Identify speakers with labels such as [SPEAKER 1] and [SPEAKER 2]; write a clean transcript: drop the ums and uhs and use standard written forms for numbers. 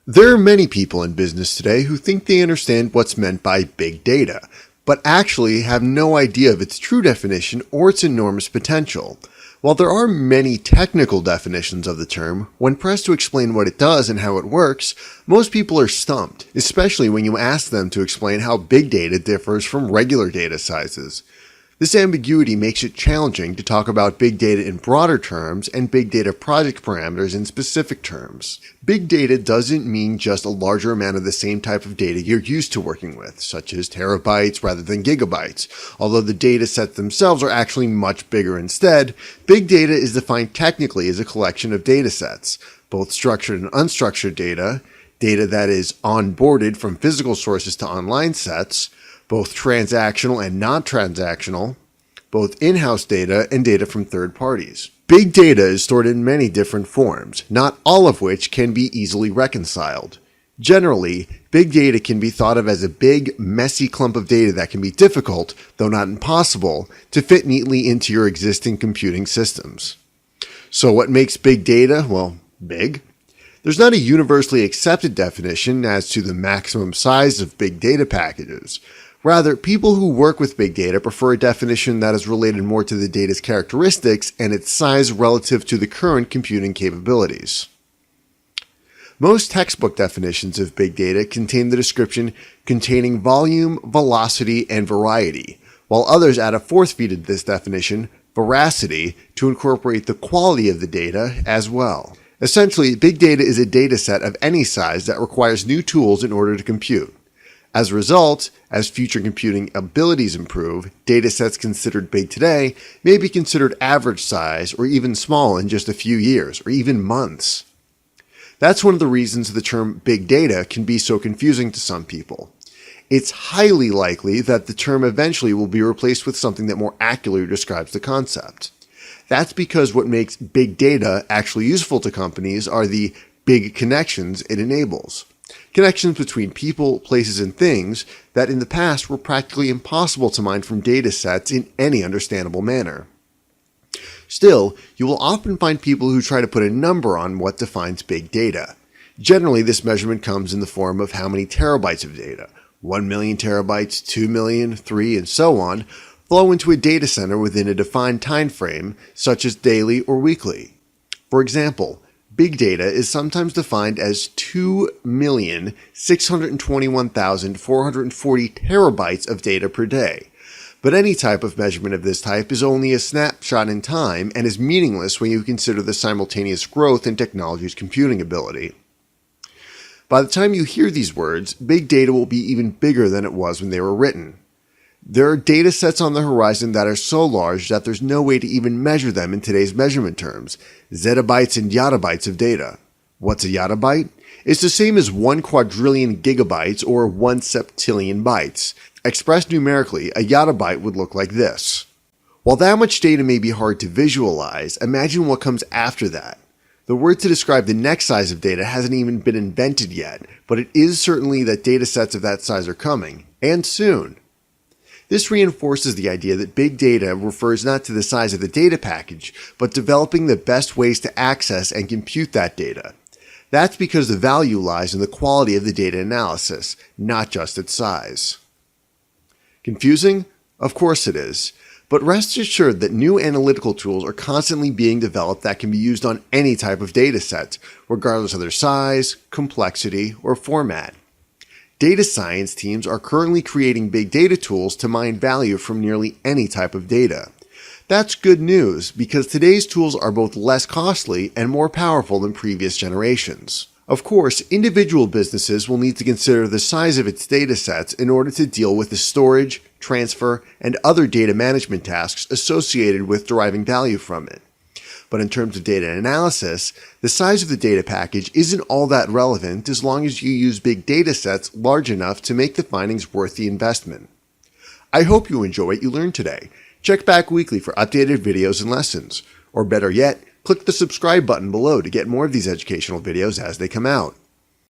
[SPEAKER 1] There are many people in business today who think they understand what's meant by big data, but actually have no idea of its true definition or its enormous potential. While there are many technical definitions of the term, when pressed to explain what it does and how it works, most people are stumped, especially when you ask them to explain how big data differs from regular data sizes. This ambiguity makes it challenging to talk about big data in broader terms and big data project parameters in specific terms. Big data doesn't mean just a larger amount of the same type of data you're used to working with, such as terabytes rather than gigabytes. Although the data sets themselves are actually much bigger instead, big data is defined technically as a collection of data sets, both structured and unstructured data, data that is onboarded from physical sources to online sets, both transactional and non-transactional, both in-house data and data from third parties. Big data is stored in many different forms, not all of which can be easily reconciled. Generally, big data can be thought of as a big, messy clump of data that can be difficult, though not impossible, to fit neatly into your existing computing systems. So what makes big data, well, big? There's not a universally accepted definition as to the maximum size of big data packages. Rather, people who work with big data prefer a definition that is related more to the data's characteristics and its size relative to the current computing capabilities. Most textbook definitions of big data contain the description containing volume, velocity, and variety, while others add a fourth feat to this definition, veracity, to incorporate the quality of the data as well. Essentially, big data is a data set of any size that requires new tools in order to compute. As a result, as future computing abilities improve, data sets considered big today may be considered average size or even small in just a few years or even months. That's one of the reasons the term big data can be so confusing to some people. It's highly likely that the term eventually will be replaced with something that more accurately describes the concept. That's because what makes big data actually useful to companies are the big connections it enables. Connections between people, places, and things that in the past were practically impossible to mine from data sets in any understandable manner. Still, you will often find people who try to put a number on what defines big data. Generally, this measurement comes in the form of how many terabytes of data, 1 million terabytes, 2 million, 3, and so on, flow into a data center within a defined time frame, such as daily or weekly. For example, big data is sometimes defined as 2,621,440 terabytes of data per day. But any type of measurement of this type is only a snapshot in time and is meaningless when you consider the simultaneous growth in technology's computing ability. By the time you hear these words, big data will be even bigger than it was when they were written. There are data sets on the horizon that are so large that there's no way to even measure them in today's measurement terms. Zettabytes and yottabytes of data. What's a yottabyte? It's the same as 1 quadrillion gigabytes or 1 septillion bytes. Expressed numerically, a yottabyte would look like this. While that much data may be hard to visualize, imagine what comes after that. The word to describe the next size of data hasn't even been invented yet, but it is certainly that data sets of that size are coming, and soon. This reinforces the idea that big data refers not to the size of the data package, but developing the best ways to access and compute that data. That's because the value lies in the quality of the data analysis, not just its size. Confusing? Of course it is. But rest assured that new analytical tools are constantly being developed that can be used on any type of data set, regardless of their size, complexity, or format. Data science teams are currently creating big data tools to mine value from nearly any type of data. That's good news because today's tools are both less costly and more powerful than previous generations. Of course, individual businesses will need to consider the size of its data sets in order to deal with the storage, transfer, and other data management tasks associated with deriving value from it. But in terms of data analysis, the size of the data package isn't all that relevant as long as you use big data sets large enough to make the findings worth the investment. I hope you enjoy what you learned today. Check back weekly for updated videos and lessons. Or better yet, click the subscribe button below to get more of these educational videos as they come out.